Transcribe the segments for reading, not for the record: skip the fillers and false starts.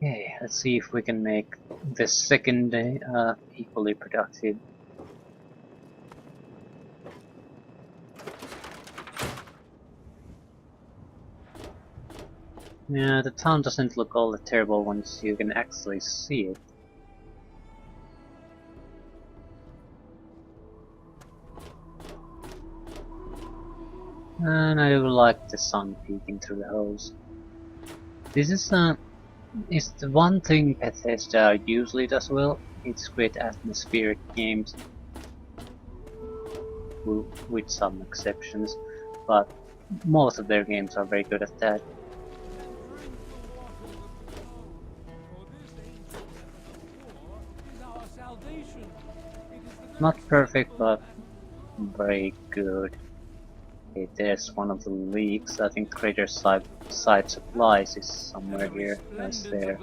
Okay, let's see if we can make the second day equally productive. Yeah, the town doesn't look all that terrible once you can actually see it. And I do like the sun peeking through the holes. This is the one thing Bethesda usually does well. It's create atmospheric games, with some exceptions, but most of their games are very good at that. Not perfect, but very good. Okay, there's one of the leaks. I think Crater side supplies is somewhere here. That's there.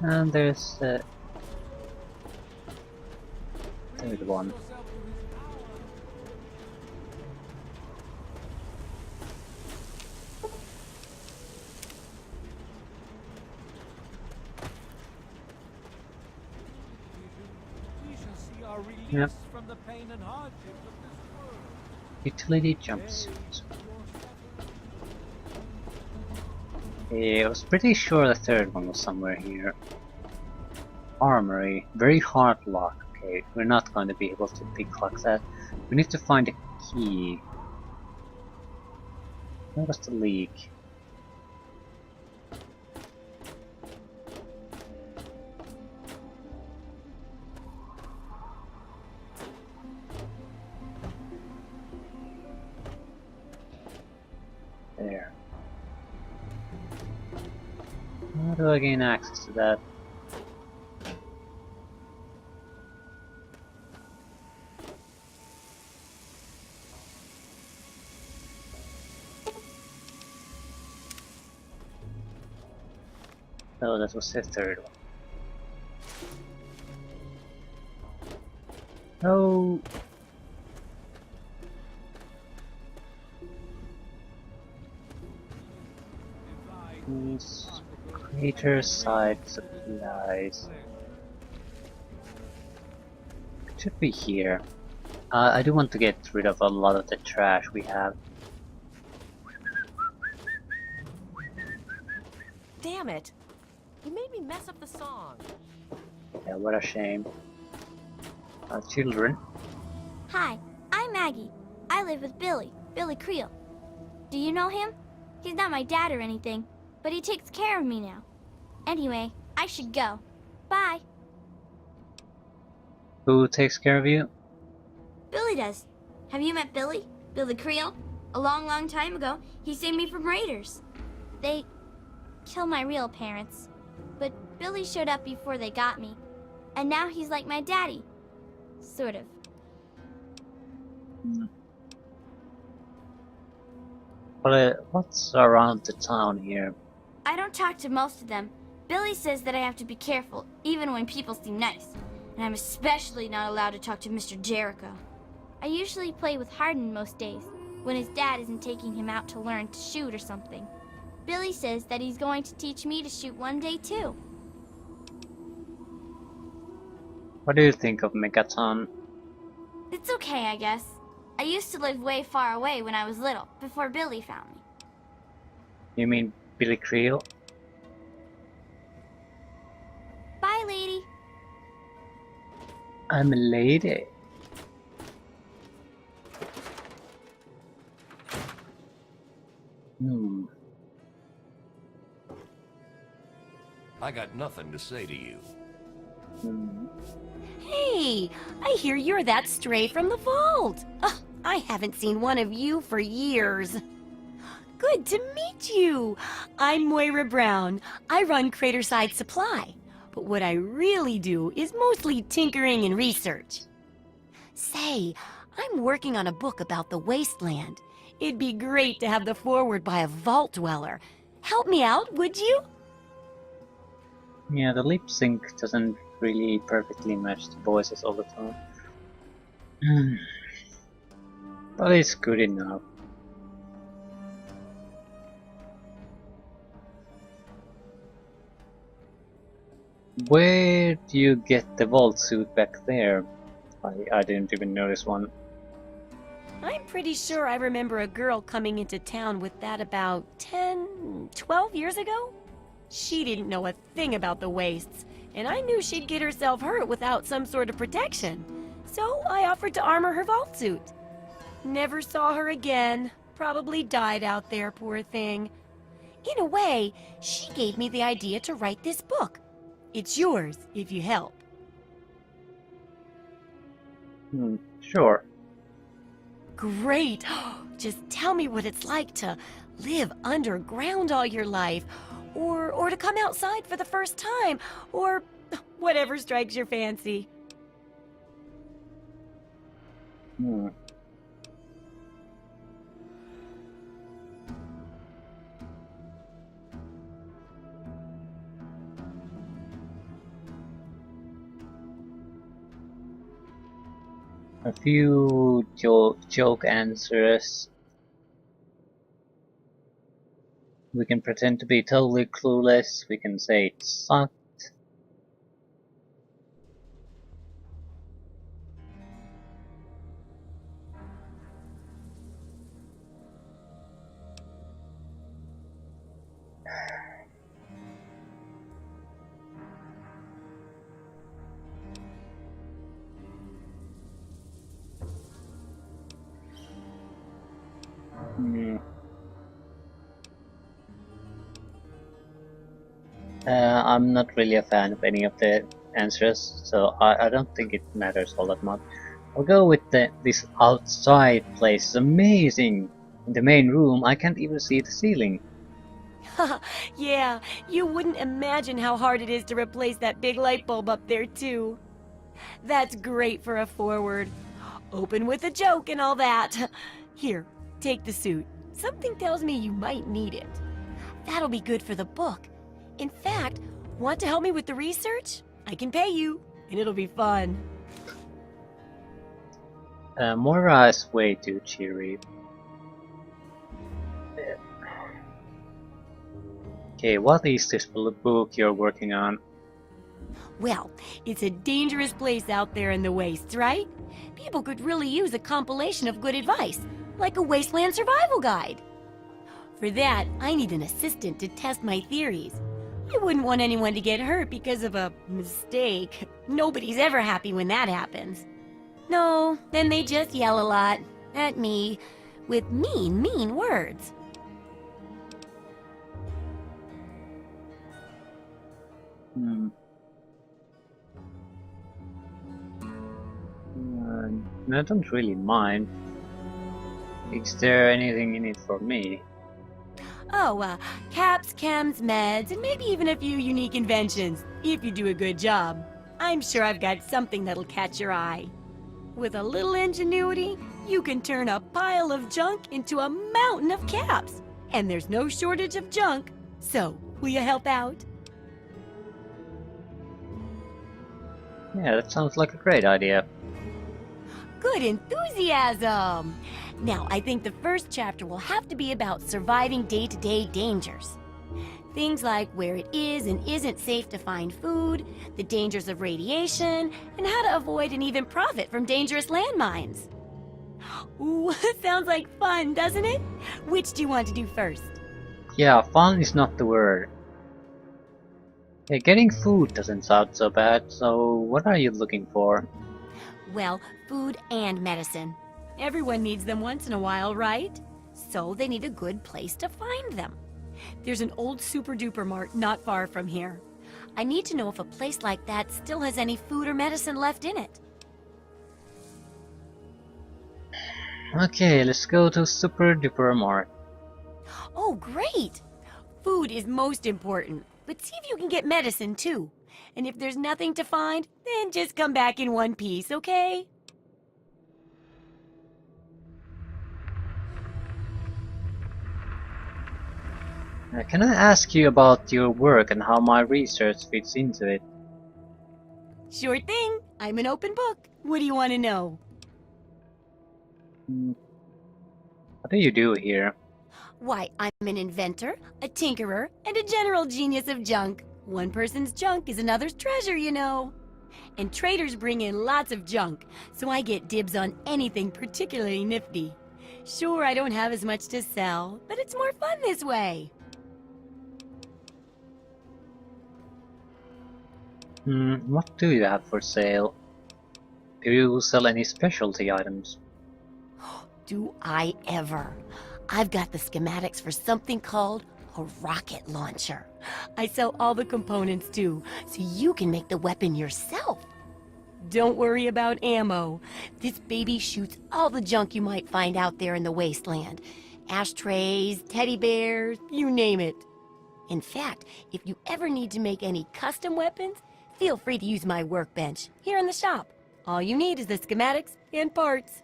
And there's the third one. Yep. Utility jumpsuit. Yeah, I was pretty sure the third one was somewhere here. Armory. Very hard lock. Okay, we're not going to be able to pick lock that. We need to find a key. Where was the leak? There. How do I gain access to that? Oh, that was the third one. Oh! These crater side supplies. It should be here. I do want to get rid of a lot of the trash we have. Damn it! You made me mess up the song. Yeah, what a shame. Children. Hi, I'm Maggie. I live with Billy Creel. Do you know him? He's not my dad or anything, but he takes care of me now. Anyway, I should go. Bye. Who takes care of you? Billy does. Have you met Billy? Billy Creel? A long time ago, he saved me from raiders. They killed my real parents, but Billy showed up before they got me, and now he's like my daddy. Sort of. What's around the town here? I don't talk to most of them. Billy says that I have to be careful, even when people seem nice. And I'm especially not allowed to talk to Mr. Jericho. I usually play with Hardin most days, when his dad isn't taking him out to learn to shoot or something. Billy says that he's going to teach me to shoot one day too. What do you think of Megaton? It's okay, I guess. I used to live way far away when I was little, before Billy found me. You mean Billy Creel? Bye, lady. I'm a lady. I got nothing to say to you. Hey, I hear you're that stray from the vault. Oh, I haven't seen one of you for years. Good to meet you. I'm Moira Brown. I run Craterside Supply. But what I really do is mostly tinkering and research. Say, I'm working on a book about the wasteland. It'd be great to have the foreword by a vault dweller. Help me out, would you? Yeah, the lip sync doesn't really perfectly match the voices all the time. But it's good enough. Where do you get the vault suit back there? I didn't even notice one. I'm pretty sure I remember a girl coming into town with that about 10, 12 years ago. She didn't know a thing about the wastes, and I knew she'd get herself hurt without some sort of protection. So I offered to armor her vault suit. Never saw her again. Probably died out there, poor thing. In a way, she gave me the idea to write this book. It's yours if you help. Sure. Great! Just tell me what it's like to live underground all your life, or to come outside for the first time, or whatever strikes your fancy. Hmm. A few joke answers. We can pretend to be totally clueless. We can say it sucked. Hmm. I'm not really a fan of any of the answers, so I don't think it matters all that much. I'll go with this outside place. It's amazing! In the main room, I can't even see the ceiling. Yeah, you wouldn't imagine how hard it is to replace that big light bulb up there, too. That's great for a forward. Open with a joke and all that. Here, take the suit. Something tells me you might need it. That'll be good for the book. In fact, want to help me with the research? I can pay you, and it'll be fun. Moira is way too cheery. Okay, what is this book you're working on? Well, it's a dangerous place out there in the wastes, right? People could really use a compilation of good advice, like a wasteland survival guide. For that, I need an assistant to test my theories. I wouldn't want anyone to get hurt because of a mistake. Nobody's ever happy when that happens. No, then they just yell a lot at me with mean words. I don't really mind. Is there anything in it for me? Oh, caps, chems, meds, and maybe even a few unique inventions, if you do a good job. I'm sure I've got something that'll catch your eye. With a little ingenuity, you can turn a pile of junk into a mountain of caps. And there's no shortage of junk, so will you help out? Yeah, that sounds like a great idea. Good enthusiasm! Now, I think the first chapter will have to be about surviving day-to-day dangers. Things like where it is and isn't safe to find food, the dangers of radiation, and how to avoid and even profit from dangerous landmines. Ooh, sounds like fun, doesn't it? Which do you want to do first? Yeah, fun is not the word. Yeah, getting food doesn't sound so bad, so what are you looking for? Well, food and medicine. Everyone needs them once in a while, right? So they need a good place to find them. There's an old super-duper mart not far from here. I need to know if a place like that still has any food or medicine left in it. Okay, let's go to Super Duper Mart. Oh, great! Food is most important, but see if you can get medicine too. And if there's nothing to find, then just come back in one piece, okay? Can I ask you about your work and how my research fits into it? Sure thing. I'm an open book. What do you want to know? What do you do here? Why, I'm an inventor, a tinkerer, and a general genius of junk. One person's junk is another's treasure, you know. And traders bring in lots of junk, so I get dibs on anything particularly nifty. Sure, I don't have as much to sell, but it's more fun this way. What do you have for sale? Do you sell any specialty items? Do I ever? I've got the schematics for something called a rocket launcher. I sell all the components too, so you can make the weapon yourself. Don't worry about ammo. This baby shoots all the junk you might find out there in the wasteland. Ashtrays, teddy bears, you name it. In fact, if you ever need to make any custom weapons, feel free to use my workbench here in the shop. All you need is the schematics and parts.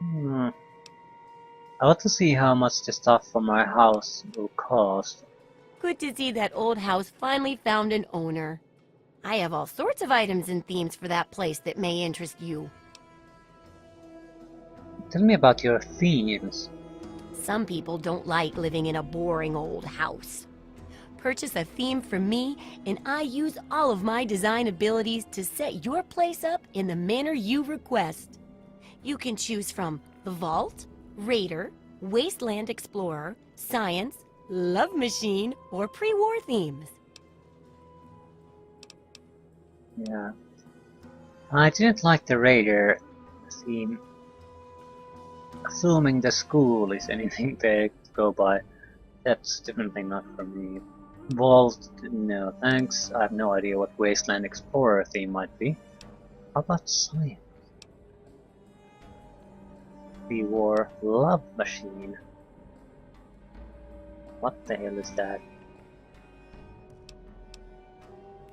I want to see how much the stuff for my house will cost. Good to see that old house finally found an owner. I have all sorts of items and themes for that place that may interest you. Tell me about your themes. Some people don't like living in a boring old house. Purchase a theme from me, and I use all of my design abilities to set your place up in the manner you request. You can choose from the Vault, Raider, Wasteland Explorer, Science, Love Machine, or pre-war themes. Yeah. I didn't like the Raider theme. Assuming the school is anything to go by, that's definitely not for me. Vault, no thanks. I have no idea what Wasteland Explorer theme might be. How about Science? Pre-war Love Machine. What the hell is that?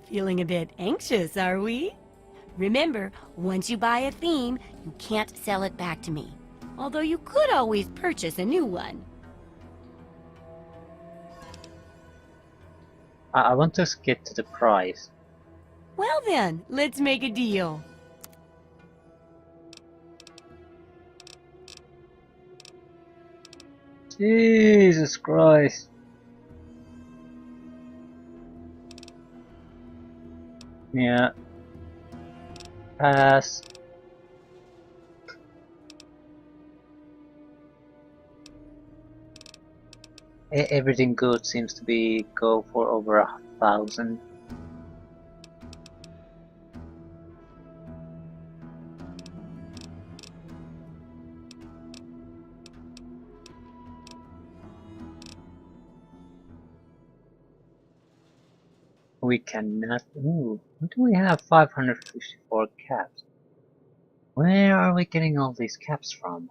Feeling a bit anxious, are we? Remember, once you buy a theme, you can't sell it back to me. Although you could always purchase a new one. I want to get to the price. Well then, let's make a deal. Jesus Christ. Yeah. Pass. Everything good seems to be go for over 1,000. We cannot. Ooh, what do we have? 554 caps. Where are we getting all these caps from?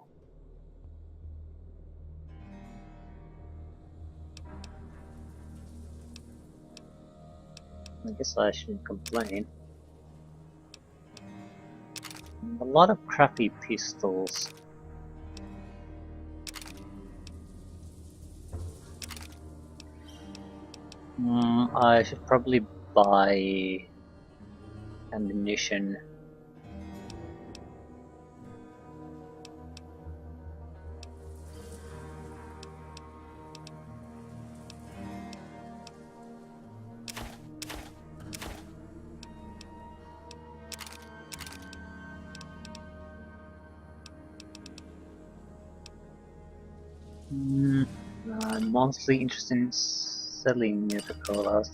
I guess I shouldn't complain. A lot of crappy pistols. I should probably buy ammunition. I'm mostly interested in selling Nuka-Colas.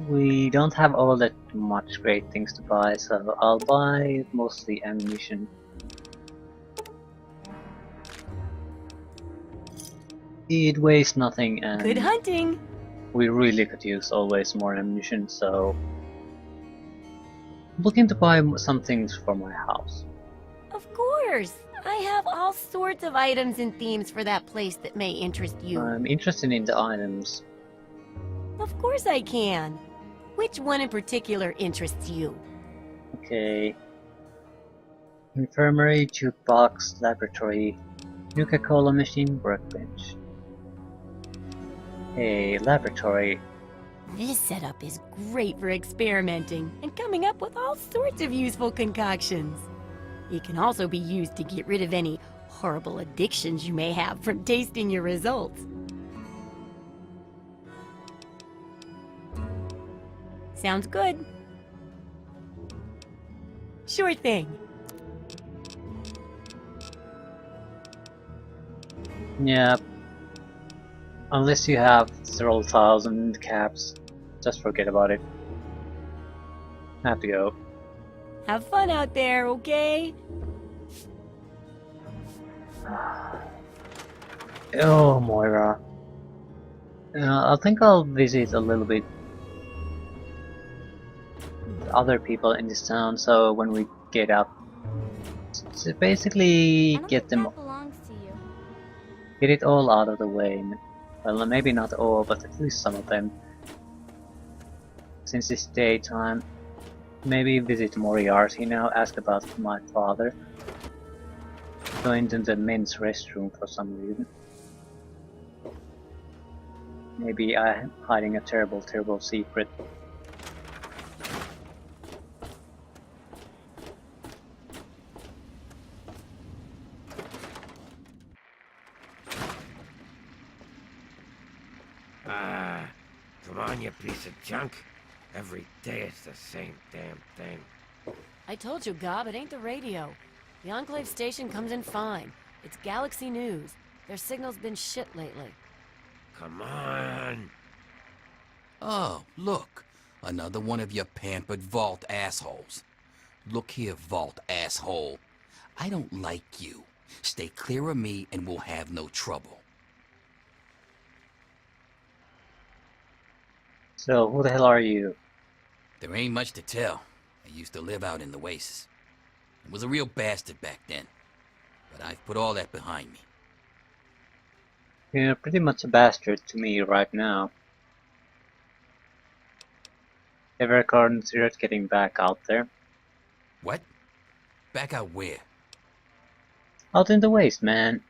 We don't have all that much great things to buy, so I'll buy mostly ammunition. It weighs nothing and Good hunting! we really could use always more ammunition, so I'm looking to buy some things for my house. Of course! I have all sorts of items and themes for that place that may interest you. I'm interested in the items. Of course I can. Which one in particular interests you? Okay. Infirmary, jukebox, laboratory, Nuka-Cola machine, workbench. A laboratory. This setup is great for experimenting and coming up with all sorts of useful concoctions. It can also be used to get rid of any horrible addictions you may have from tasting your results. Sounds good. Sure thing. Yeah. Unless you have several thousand caps, just forget about it. I have to go. Have fun out there, okay? Oh, Moira. I think I'll visit a little bit other people in this town, so when we get up, so basically I don't get think them, that belongs to you. get it all out of the way. Well, maybe not all, but at least some of them. Since it's daytime, maybe visit Moriarty now, ask about my father. Go into the men's restroom for some reason. Maybe I'm hiding a terrible, terrible secret. Come on, you piece of junk. Every day it's the same damn thing. I told you, Gob, it ain't the radio. The Enclave station comes in fine. It's Galaxy News. Their signal's been shit lately. Come on. Oh, look. Another one of your pampered vault assholes. Look here, vault asshole. I don't like you. Stay clear of me and we'll have no trouble. So, who the hell are you? There ain't much to tell. I used to live out in the wastes. I was a real bastard back then. But I've put all that behind me. You're pretty much a bastard to me right now. Ever considered getting back out there? What? Back out where? Out in the waste, man.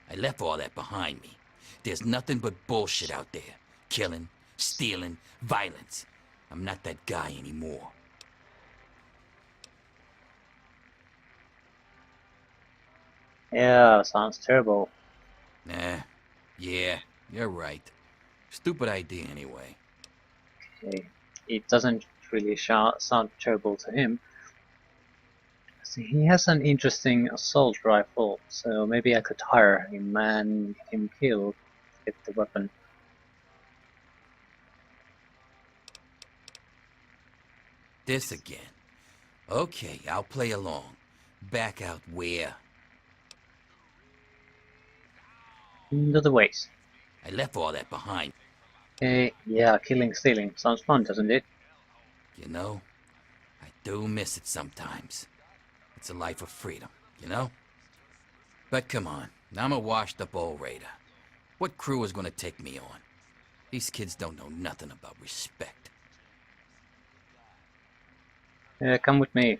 I left all that behind me. There's nothing but bullshit out there. Killing, stealing, violence. I'm not that guy anymore. Yeah, sounds terrible. Nah. Yeah, you're right. Stupid idea anyway. Okay. It doesn't really sound terrible to him. See, he has an interesting assault rifle, so maybe I could hire him and get him killed to get the weapon. This again. Okay, I'll play along. Back out where? Into the waste. I left all that behind. Okay, yeah, killing, stealing. Sounds fun, doesn't it? You know, I do miss it sometimes. It's a life of freedom, you know? But come on, I'm a washed-up old raider. What crew is gonna take me on? These kids don't know nothing about respect. Come with me.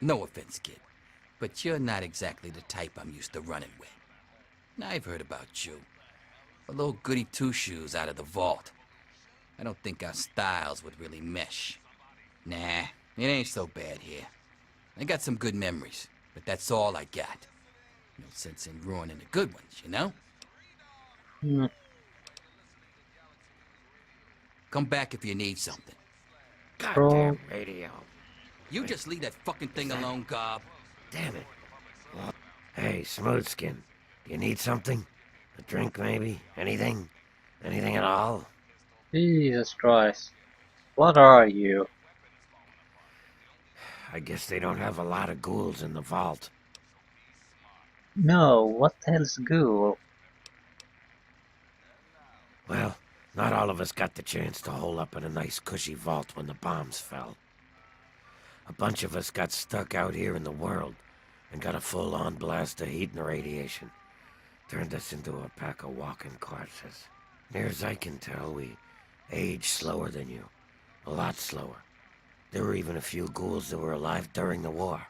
No offense, kid, but you're not exactly the type I'm used to running with. I've heard about you. A little goody two-shoes out of the vault. I don't think our styles would really mesh. Nah, it ain't so bad here. I got some good memories, but that's all I got. No sense in ruining the good ones, you know? Hmm. Come back if you need something. Goddamn radio. You just leave that fucking thing alone, Gob. Damn it. What? Hey, Smoothskin. You need something? A drink, maybe? Anything? Anything at all? Jesus Christ. What are you? I guess they don't have a lot of ghouls in the vault. No, what the hell's ghoul? Well, not all of us got the chance to hole up in a nice cushy vault when the bombs fell. A bunch of us got stuck out here in the world and got a full-on blast of heat and radiation. Turned us into a pack of walking corpses. Near as I can tell, we age slower than you. A lot slower. There were even a few ghouls that were alive during the war.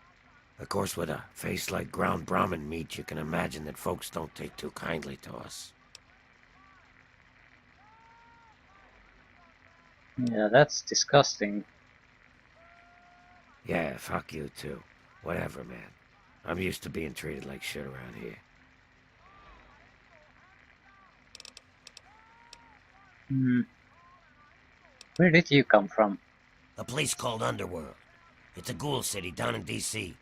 Of course, with a face like ground Brahmin meat, you can imagine that folks don't take too kindly to us. Yeah, that's disgusting. Yeah, fuck you too. Whatever, man. I'm used to being treated like shit around here. Hmm. Where did you come from? A place called Underworld. It's a ghoul city down in D.C.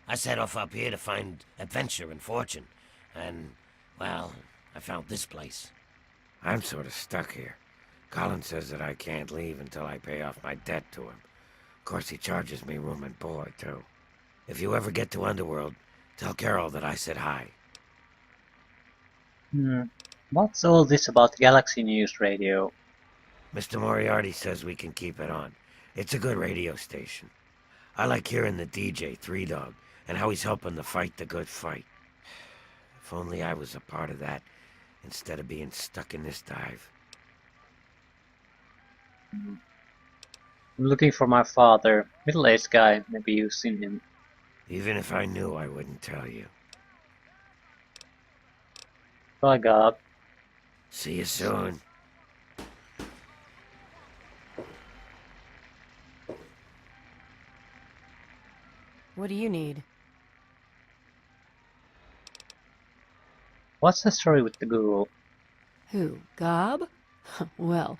I set off up here to find adventure and fortune. And, well, I found this place. I'm sort of stuck here. Colin says that I can't leave until I pay off my debt to him. Of course, he charges me room and board, too. If you ever get to Underworld, tell Carol that I said hi. Hmm. What's all this about Galaxy News Radio? Mr. Moriarty says we can keep it on. It's a good radio station. I like hearing the DJ, Three Dog, and how he's helping to fight the good fight. If only I was a part of that, instead of being stuck in this dive. I'm looking for my father. Middle-aged guy, maybe you've seen him. Even if I knew, I wouldn't tell you. Bye, God. See you soon. What do you need? What's the story with the ghoul? Who, Gob? Well,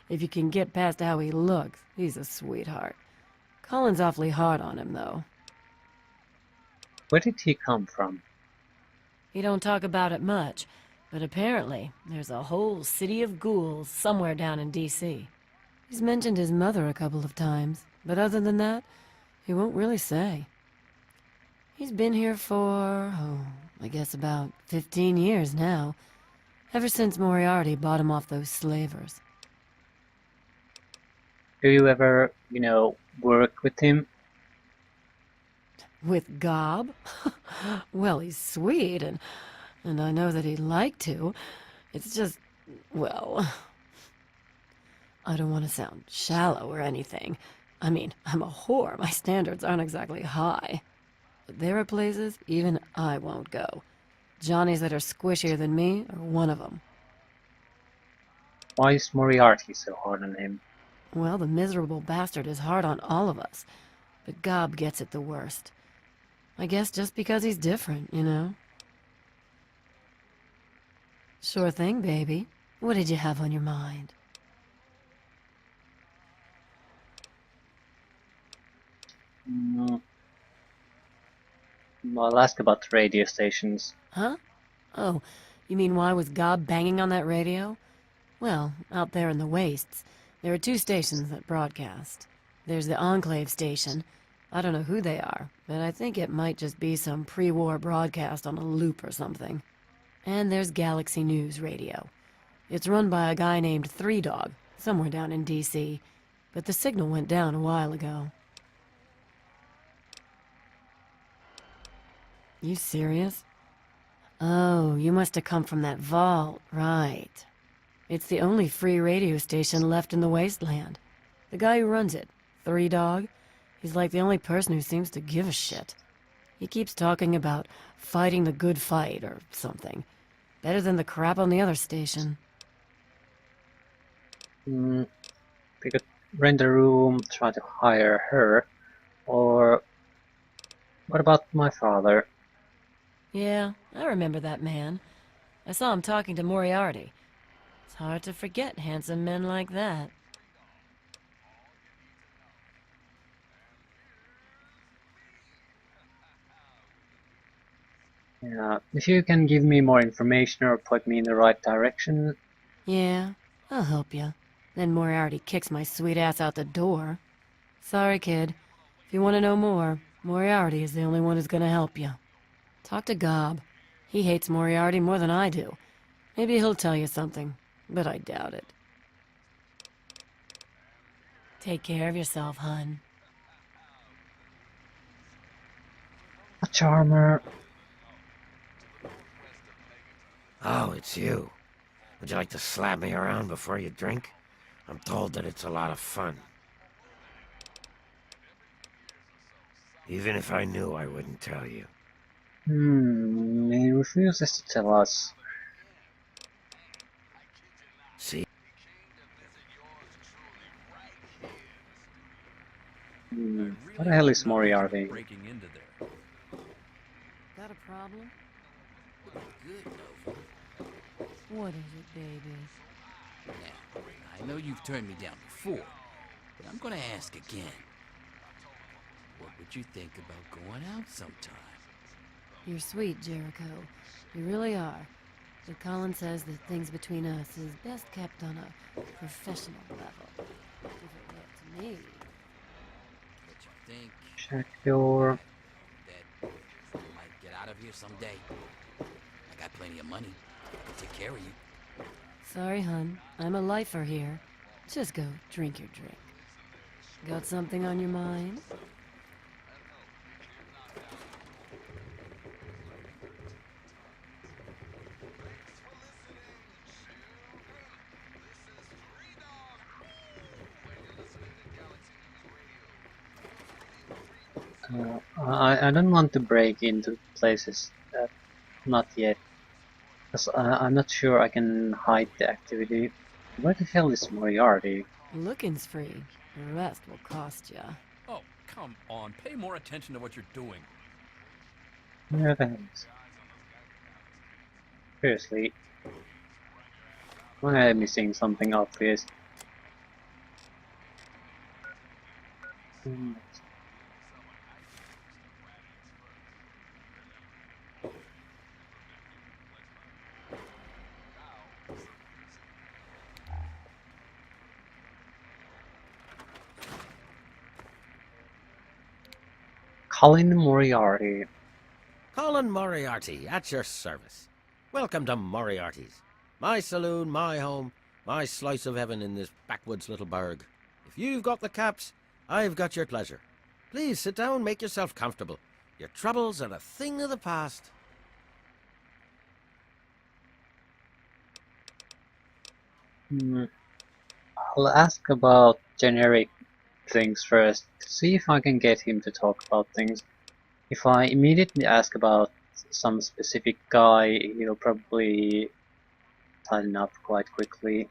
if you can get past how he looks, he's a sweetheart. Colin's awfully hard on him, though. Where did he come from? He don't talk about it much, but apparently there's a whole city of ghouls somewhere down in D.C. He's mentioned his mother a couple of times, but other than that, he won't really say. He's been here for, I guess about 15 years now. Ever since Moriarty bought him off those slavers. Do you ever, work with him? With Gob? Well, he's sweet, and I know that he'd like to. It's just, well, I don't want to sound shallow or anything. I mean, I'm a whore. My standards aren't exactly high. But there are places even I won't go. Johnnies that are squishier than me are one of them. Why is Moriarty so hard on him? Well, the miserable bastard is hard on all of us, but Gob gets it the worst. I guess just because he's different, you know? Sure thing, baby. What did you have on your mind? Mm, I'll ask about the radio stations. Huh? Oh, you mean why was Gob banging on that radio? Well, out there in the wastes, there are two stations that broadcast. There's the Enclave station. I don't know who they are, but I think it might just be some pre-war broadcast on a loop or something. And there's Galaxy News Radio. It's run by a guy named Three Dog, somewhere down in D.C., but the signal went down a while ago. You serious? Oh, you must have come from that vault, right. It's the only free radio station left in the wasteland. The guy who runs it, Three Dog, he's like the only person who seems to give a shit. He keeps talking about fighting the good fight or something. Better than the crap on the other station. We could rent a room, try to hire her, or what about my father? Yeah, I remember that man. I saw him talking to Moriarty. It's hard to forget handsome men like that. Yeah, if you can give me more information or point me in the right direction. Yeah, I'll help you. Then Moriarty kicks my sweet ass out the door. Sorry, kid. If you want to know more, Moriarty is the only one who's gonna help you. Talk to Gob. He hates Moriarty more than I do. Maybe he'll tell you something, but I doubt it. Take care of yourself, hun. A charmer. Oh, it's you. Would you like to slap me around before you drink? I'm told that it's a lot of fun. Even if I knew, I wouldn't tell you. He refuses to tell us. See? What the hell is Moriarty? Breaking into there. Got a problem? Good, Nova. What is it, baby? Now, I know you've turned me down before, but I'm gonna ask again. What would you think about going out sometime? You're sweet, Jericho. You really are. But Colin says that things between us is best kept on a professional level. If it were up to me. What you think? Check door. That I might get out of here someday. I got plenty of money. I can take care of you. Sorry, hun. I'm a lifer here. Just go drink your drink. Got something on your mind? I don't want to break into places. Not yet. Because I'm not sure I can hide the activity. Where the hell is Moriarty? Looking's free. The rest will cost ya. Oh, come on. Pay more attention to what you're doing. Where the hell is... Seriously. Why am I missing something obvious? Colin Moriarty. Colin Moriarty, at your service. Welcome to Moriarty's. My saloon, my home, my slice of heaven in this backwoods little burg. If you've got the caps, I've got your pleasure. Please sit down, make yourself comfortable. Your troubles are a thing of the past. I'll ask about generic things first, to see if I can get him to talk about things. If I immediately ask about some specific guy, he'll probably tighten up quite quickly.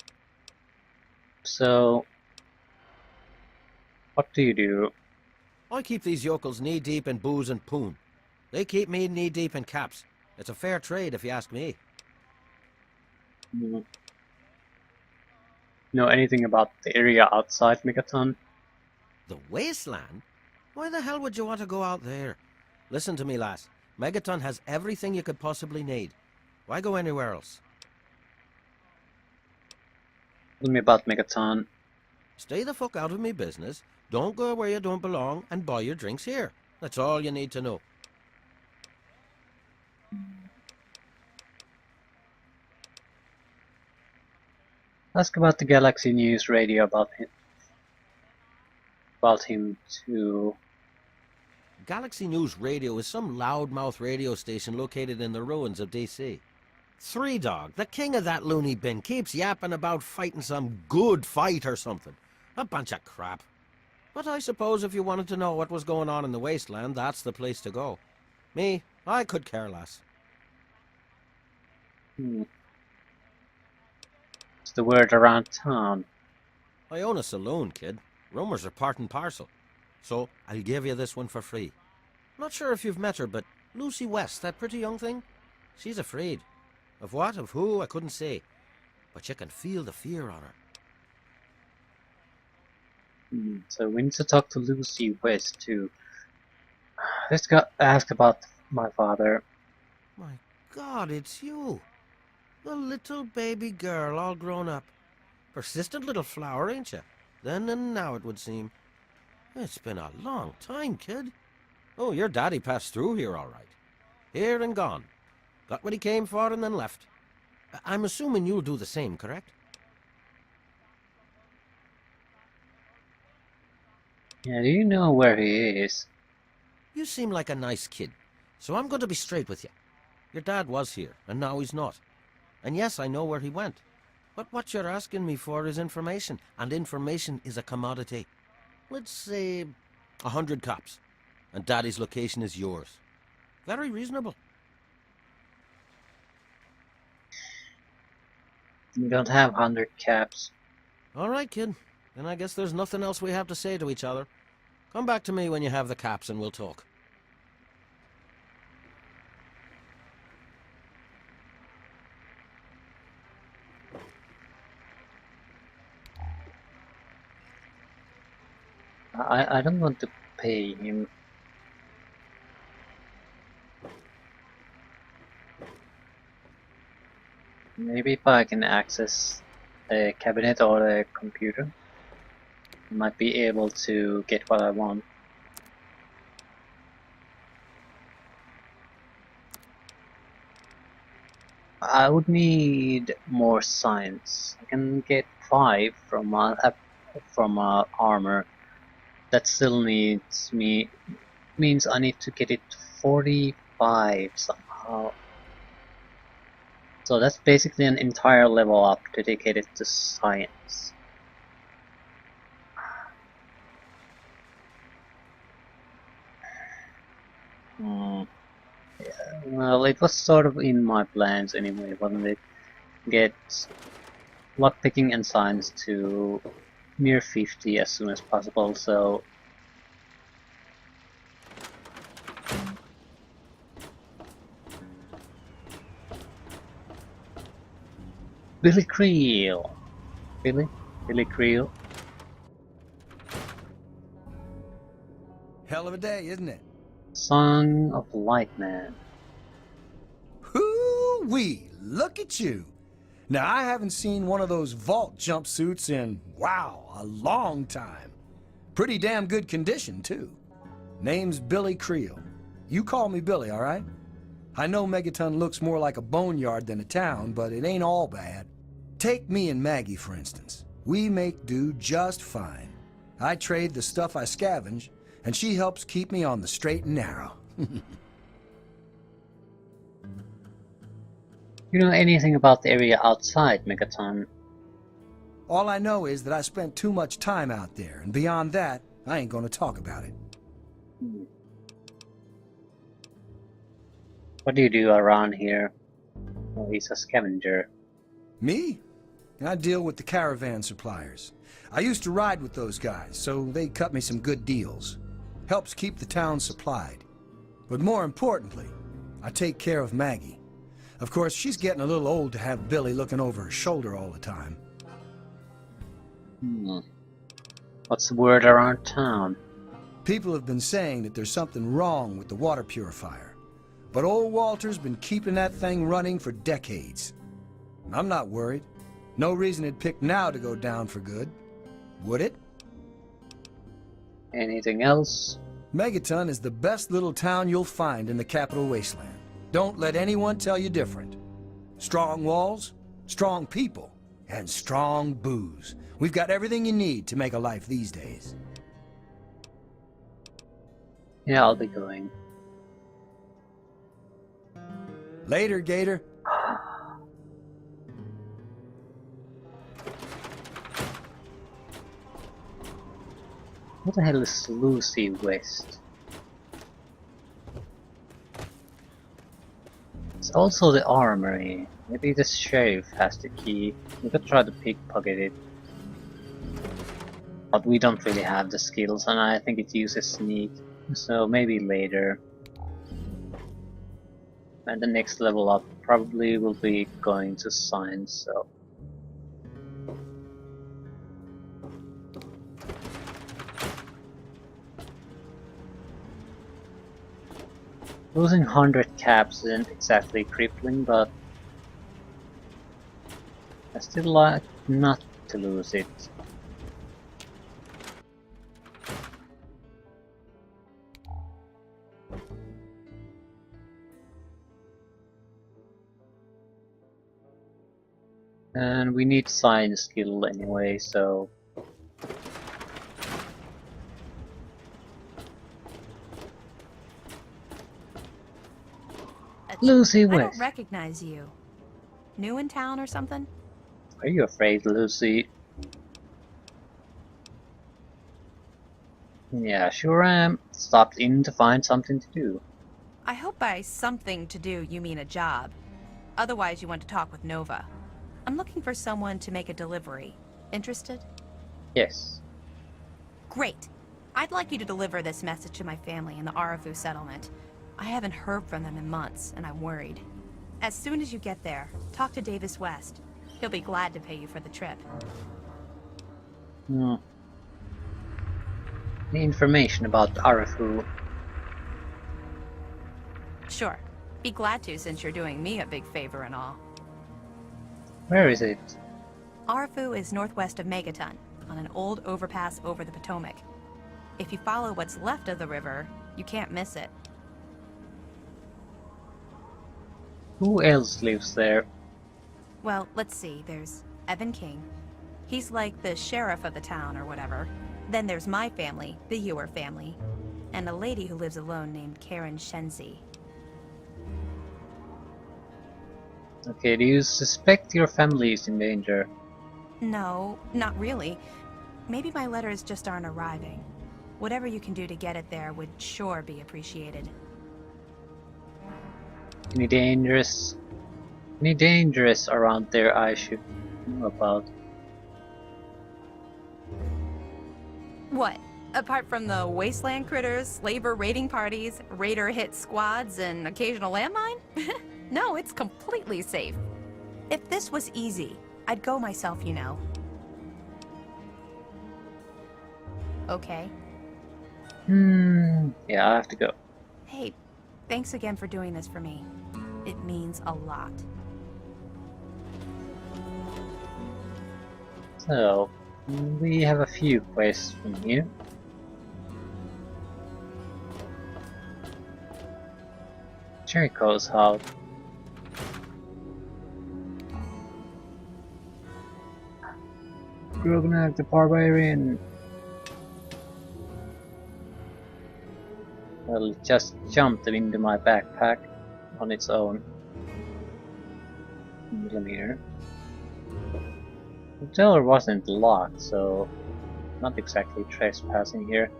So, what do you do? I keep these yokels knee-deep in booze and poon. They keep me knee-deep in caps. It's a fair trade, if you ask me. Know anything about the area outside Megaton? The wasteland? Why the hell would you want to go out there? Listen to me, lass. Megaton has everything you could possibly need. Why go anywhere else? Tell me about Megaton. Stay the fuck out of me business. Don't go where you don't belong and buy your drinks here. That's all you need to know. Ask about the Galaxy News radio about him too. Galaxy News Radio is some loudmouth radio station located in the ruins of DC. Three Dog, the king of that loony bin, keeps yapping about fighting some good fight or something. A bunch of crap. But I suppose if you wanted to know what was going on in the wasteland, that's the place to go. Me, I could care less. It's the word around town. I own a saloon, kid. Rumors are part and parcel. So, I'll give you this one for free. Not sure if you've met her, but Lucy West, that pretty young thing, she's afraid. Of what, of who, I couldn't say. But you can feel the fear on her. So we need to talk to Lucy West too. Let's ask about my father. My God, it's you. The little baby girl all grown up. Persistent little flower, ain't you? Then and now, it would seem. It's been a long time, kid. Oh, your daddy passed through here all right. Here and gone. Got what he came for and then left. I'm assuming you'll do the same, correct? Yeah, do you know where he is? You seem like a nice kid, so I'm going to be straight with you. Your dad was here, and now he's not. And yes, I know where he went. But what you're asking me for is information, and information is a commodity. Let's say 100 cops, and Daddy's location is yours. Very reasonable. We don't have 100 caps. All right, kid. Then I guess there's nothing else we have to say to each other. Come back to me when you have the caps and we'll talk. I don't want to pay him. Maybe if I can access a cabinet or a computer, I might be able to get what I want. I would need more science. I can get 5 from armor. That still means I need to get it to 45 somehow. So that's basically an entire level up dedicated to science. Yeah, well, it was sort of in my plans anyway, wasn't it? Get lockpicking and science to near 50 as soon as possible, so Billy Creel. Billy Creel. Hell of a day, isn't it? Son of Lightman. Hoo-wee! Look at you! Now, I haven't seen one of those vault jumpsuits in, wow, a long time. Pretty damn good condition, too. Name's Billy Creel. You call me Billy, all right? I know Megaton looks more like a boneyard than a town, but it ain't all bad. Take me and Maggie, for instance. We make do just fine. I trade the stuff I scavenge, and she helps keep me on the straight and narrow. You know anything about the area outside Megaton? All I know is that I spent too much time out there, and beyond that, I ain't gonna talk about it. What do you do around here? Oh, he's a scavenger. Me? I deal with the caravan suppliers. I used to ride with those guys, so they cut me some good deals. Helps keep the town supplied. But more importantly, I take care of Maggie. Of course, she's getting a little old to have Billy looking over her shoulder all the time. What's the word around town? People have been saying that there's something wrong with the water purifier. But old Walter's been keeping that thing running for decades. I'm not worried. No reason it'd pick now to go down for good. Would it? Anything else? Megaton is the best little town you'll find in the Capital Wasteland. Don't let anyone tell you different. Strong walls, strong people, and strong booze. We've got everything you need to make a life these days. Yeah, I'll be going. Later, Gator. What the hell is Lucy West? It's also the armory. Maybe the sheriff has the key. We could try to pickpocket it. But we don't really have the skills, and I think it uses sneak. So maybe later. And the next level up probably will be going to science, so. Losing 100 caps isn't exactly crippling, but I still like not to lose it. And we need science skill anyway, so. Lucy I West. don't recognize you. New in town or something? Are you afraid, Lucy? Yeah, sure am. Stopped in to find something to do. I hope by something to do you mean a job. Otherwise you want to talk with Nova. I'm looking for someone to make a delivery. Interested? Yes. Great. I'd like you to deliver this message to my family in the Arafu settlement. I haven't heard from them in months, and I'm worried. As soon as you get there, talk to Davis West. He'll be glad to pay you for the trip. Hmm. Any information about Arafu? Sure. Be glad to, since you're doing me a big favor and all. Where is it? Arafu is northwest of Megaton, on an old overpass over the Potomac. If you follow what's left of the river, you can't miss it. Who else lives there? Well, let's see. There's Evan King. He's like the sheriff of the town or whatever. Then there's my family, the Ewer family, and a lady who lives alone named Karen Shenzi. Okay, do you suspect your family is in danger? No, not really. Maybe my letters just aren't arriving. Whatever you can do to get it there would sure be appreciated. Any dangerous around there I should know about? What? Apart from the wasteland critters, labor raiding parties, raider hit squads, and occasional landmine? No, it's completely safe. If this was easy, I'd go myself, you know. Okay. Yeah, I have to go. Hey, thanks again for doing this for me. It means a lot. So, we have a few quests from here. Jericho's house. Grognak the Barbarian. Well, it just jumped into my backpack on its own. Millimeter. The door wasn't locked, so not exactly trespassing here.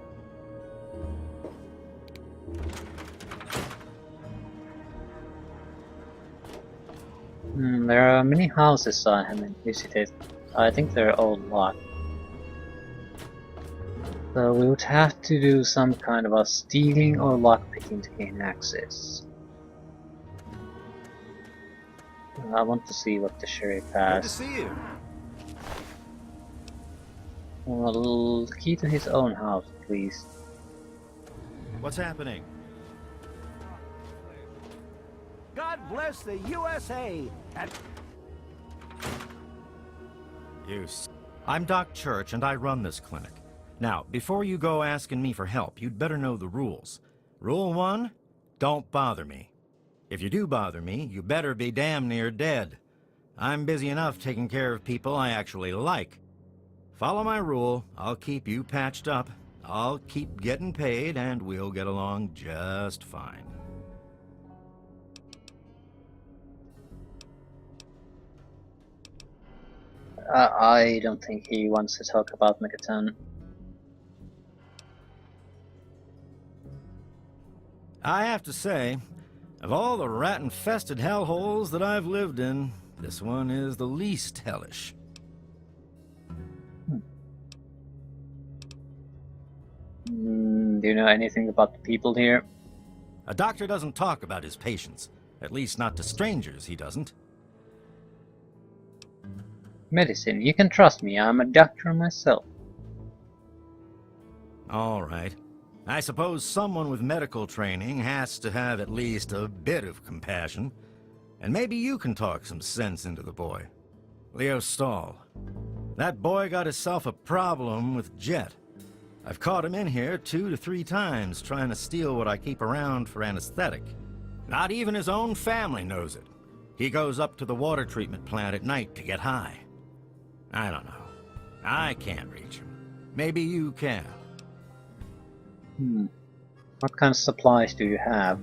There are many houses I haven't visited. I think they're all locked. So we would have to do some kind of a stealing or lockpicking to gain access. I want to see what the sheriff has. Good to see you. Well, key to his own house, please. What's happening? God bless the USA. I'm Doc Church, and I run this clinic. Now, before you go asking me for help, you'd better know the rules. Rule 1, don't bother me. If you do bother me, you better be damn near dead. I'm busy enough taking care of people I actually like. Follow my rule, I'll keep you patched up, I'll keep getting paid, and we'll get along just fine. I don't think he wants to talk about Megaton. I have to say, of all the rat-infested hellholes that I've lived in, this one is the least hellish. Do you know anything about the people here? A doctor doesn't talk about his patients. At least not to strangers, he doesn't. Medicine, you can trust me, I'm a doctor myself. All right. I suppose someone with medical training has to have at least a bit of compassion. And maybe you can talk some sense into the boy. Leo Stahl. That boy got himself a problem with Jet. I've caught him in here 2 to 3 times trying to steal what I keep around for anesthetic. Not even his own family knows it. He goes up to the water treatment plant at night to get high. I don't know. I can't reach him. Maybe you can. What kind of supplies do you have?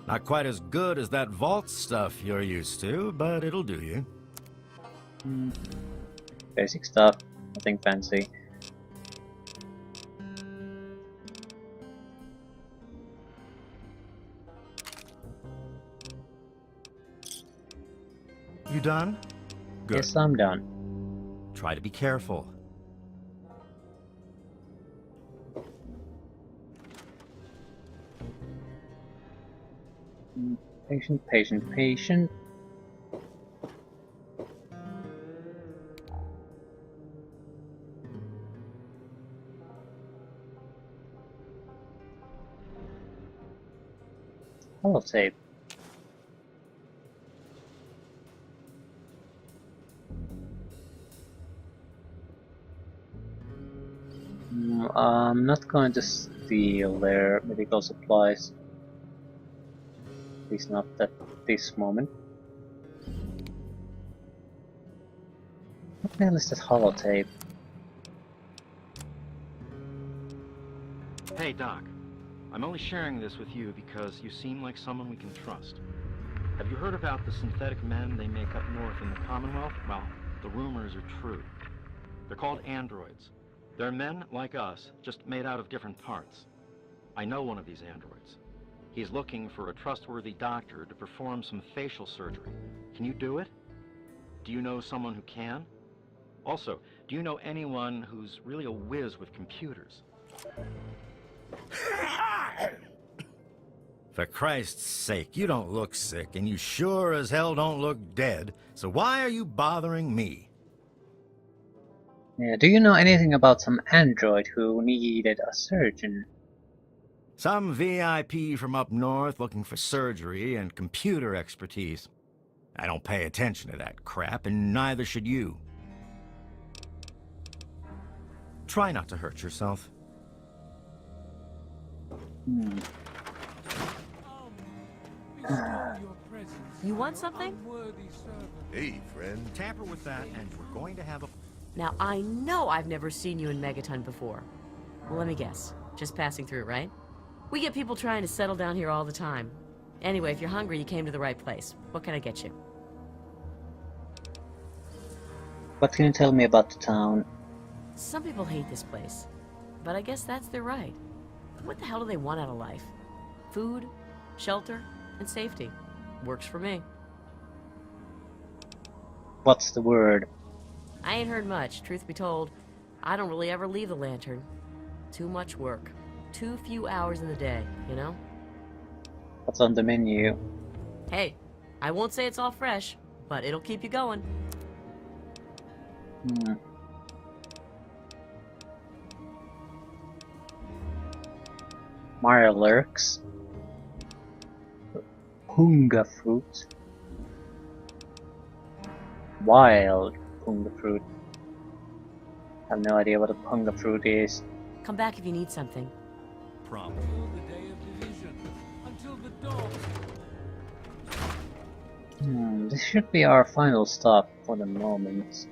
Not quite as good as that vault stuff you're used to, but it'll do you. Basic stuff, nothing fancy. You done? Good. Yes, I'm done. Try to be careful. Patient, patient, patient. Holotape. I'm not going to steal their medical supplies. At least not at this moment. What the hell is that holotape? Hey, Doc. I'm only sharing this with you because you seem like someone we can trust. Have you heard about the synthetic men they make up north in the Commonwealth? Well, the rumors are true. They're called androids. They're men like us, just made out of different parts. I know one of these androids. He's looking for a trustworthy doctor to perform some facial surgery. Can you do it? Do you know someone who can? Also, do you know anyone who's really a whiz with computers? For Christ's sake, you don't look sick, and you sure as hell don't look dead, so why are you bothering me? Yeah, do you know anything about some android who needed a surgeon? Some VIP from up north looking for surgery and computer expertise. I don't pay attention to that crap, and neither should you. Try not to hurt yourself. You want something? Hey, friend. Tamper with that, and we're going to have a... Now, I know I've never seen you in Megaton before. Well, let me guess. Just passing through, right? We get people trying to settle down here all the time. Anyway, if you're hungry, you came to the right place. What can I get you? What can you tell me about the town? Some people hate this place. But I guess that's their right. What the hell do they want out of life? Food, shelter, and safety. Works for me. What's the word? I ain't heard much, truth be told. I don't really ever leave the lantern. Too much work. Too few hours in the day, you know? What's on the menu? Hey, I won't say it's all fresh, but it'll keep you going. Mirelurks. Punga fruit. Wild punga fruit. I have no idea what a punga fruit is. Come back if you need something. Problem. This should be our final stop for the moment.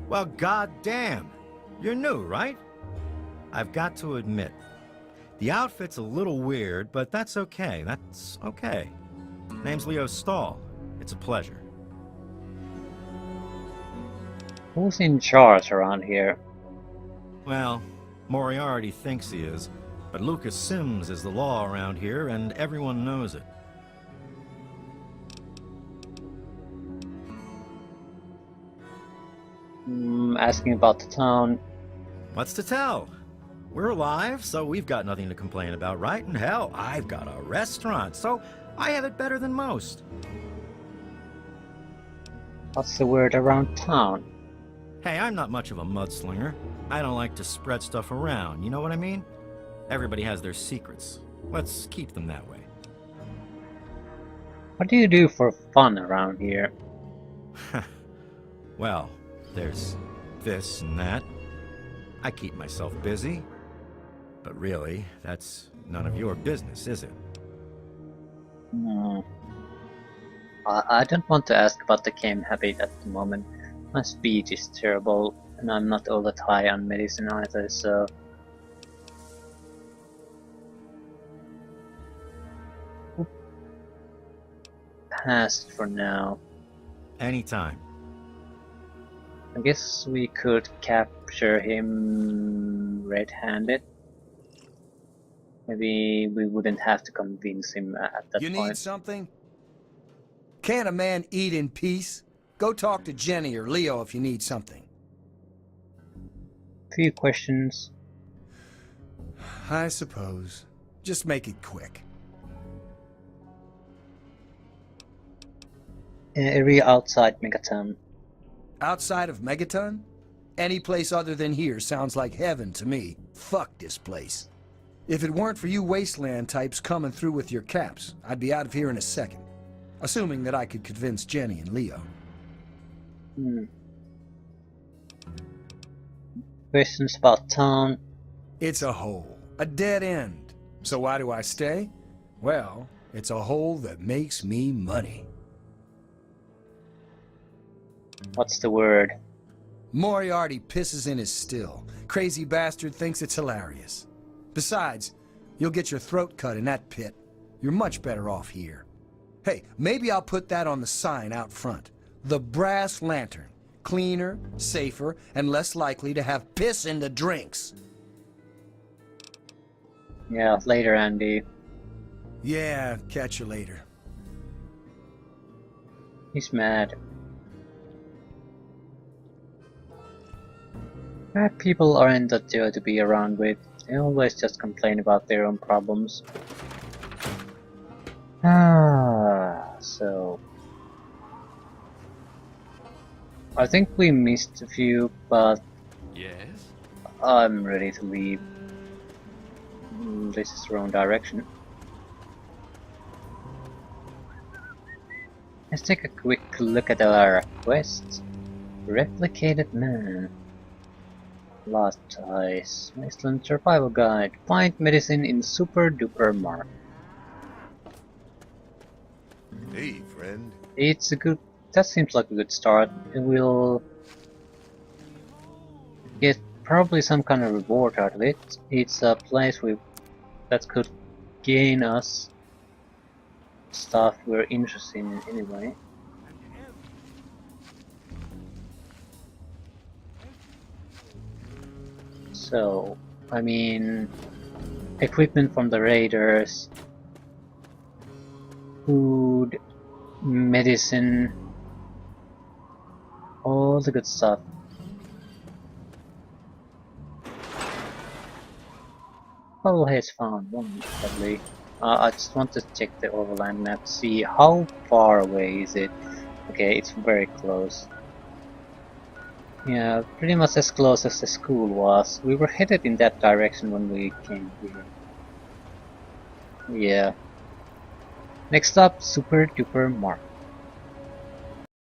Well, goddamn. You're new, right? I've got to admit, the outfit's a little weird, but that's okay. That's okay. Name's Leo Stahl. It's a pleasure. Who's in charge around here? Well, Moriarty thinks he is, but Lucas Sims is the law around here, and everyone knows it. Asking about the town. What's to tell? We're alive, so we've got nothing to complain about, right? And hell, I've got a restaurant, so I have it better than most. What's the word around town? Hey, I'm not much of a mudslinger. I don't like to spread stuff around, you know what I mean? Everybody has their secrets. Let's keep them that way. What do you do for fun around here? Well, there's this and that. I keep myself busy. But really, that's none of your business, is it? No. I don't want to ask about the game habit at the moment. My speech is terrible, and I'm not all that high on medicine either, so... Pass for now. Anytime. I guess we could capture him red-handed. Maybe we wouldn't have to convince him at that point. You need something? Can't a man eat in peace? Go talk to Jenny or Leo if you need something. Few questions. I suppose. Just make it quick. Area outside Megaton. Outside of Megaton? Any place other than here sounds like heaven to me. Fuck this place. If it weren't for you wasteland types coming through with your caps, I'd be out of here in a second. Assuming that I could convince Jenny and Leo. Questions about town? It's a hole. A dead end. So why do I stay? Well, it's a hole that makes me money. What's the word? Moriarty pisses in his still. Crazy bastard thinks it's hilarious. Besides, you'll get your throat cut in that pit. You're much better off here. Hey, maybe I'll put that on the sign out front. The Brass Lantern. Cleaner, safer, and less likely to have piss in the drinks. Yeah, later, Andy. Yeah, catch you later. He's mad. Bad people aren't that joy to be around with. They always just complain about their own problems. So... I think we missed a few, but... Yes? I'm ready to leave. This is the wrong direction. Let's take a quick look at our quest. Replicated Man. Last Ties. Wasteland Survival Guide. Find medicine in Super Duper Mark. Hey, friend. It's a good... That seems like a good start. We'll get probably some kind of reward out of it. It's a place that could gain us stuff we're interested in anyway. So, I mean, equipment from the raiders, food, medicine, all the good stuff. Bubble has found one, sadly. I just want to check the overland map, see how far away is it. Okay, it's very close. Yeah, pretty much as close as the school was. We were headed in that direction when we came here. Yeah. Next up, Super Duper Mark.